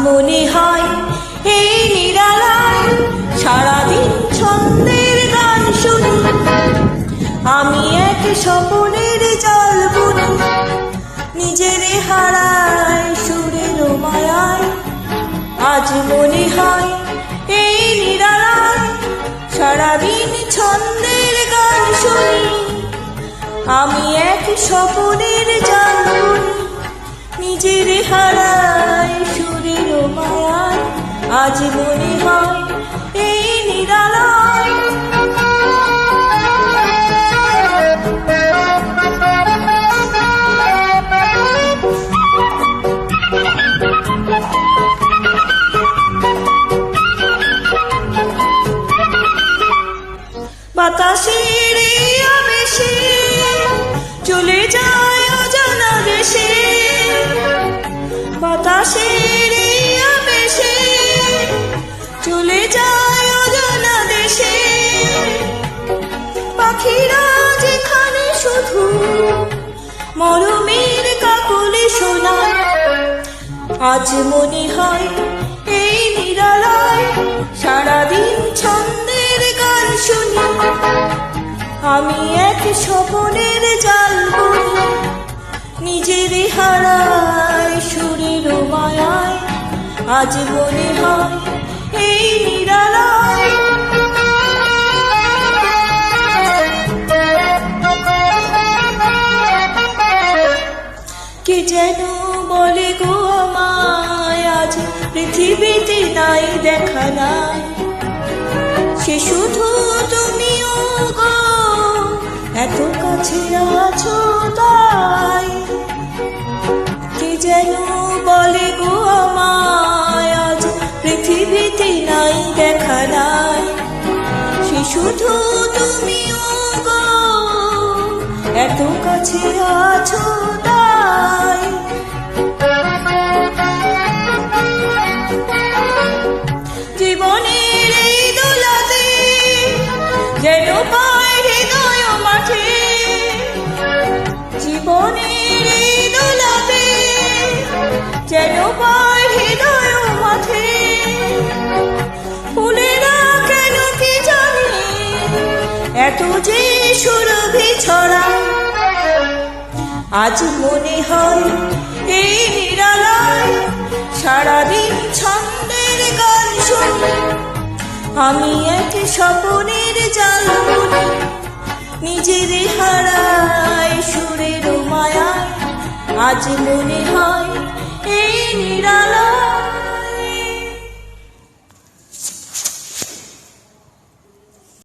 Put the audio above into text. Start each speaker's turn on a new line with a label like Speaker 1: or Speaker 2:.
Speaker 1: মনে হয় এই নিরালায় সারাদিন ছন্দের গান শুনি, আমি এক স্বপনের জাল বুনি, নিজের হারায় সুরের মায়ায়। আজ মনে হয় এই নিরালায় সারাদিন ছন্দের গান শুনি, আমি এক স্বপনের জাল বুনি, নিজের হারায় সুরের মায়ায়। আজ মনে হয় এই নিরালায় বাতাসের আবেশে চলে যায় অজানা দেশে, বাতাসের আবেশে চলে যায় অজানা দেশে। পাখিরা যেখানে শুধু মরমের কাকলি শোনায়, আজ মনে হয় এই নিরালায় সারাদিন ছন্দের গান শুনি, আমি এক স্বপনের জাল বুনি, নিজের হারায় সুরের মায়ায়। আজ মনে হয় এই নিরালায় কে যেন বলে গো আমায়, আজ পৃথিবীতে নাই দেখা নাই, সে শুধু তুমিও গো এত কাছে আছো তাই। কে যেন বলে গো আমায়, আজ পৃথিবীতে নাই দেখা নাই, সে শুধু তুমিও গো এত কাছে আছো তাই। জীবনের এই দোলাতে যেন পায় হৃদয় মাঠে, জীবনের এই দোলাতে যেন পায় হৃদয় মাঠে। ফুলেরা কেন কি জানে এত যে সুরভি ছড়ায়, আজ মনে হয় এই নিরালায় সারাদিন ছন্দের গান শুনি, আমি এক স্বপনের জাল বুনি, নিজের হারায় সুরের মায়ায়। আজ মনে হয় এই নিরালায়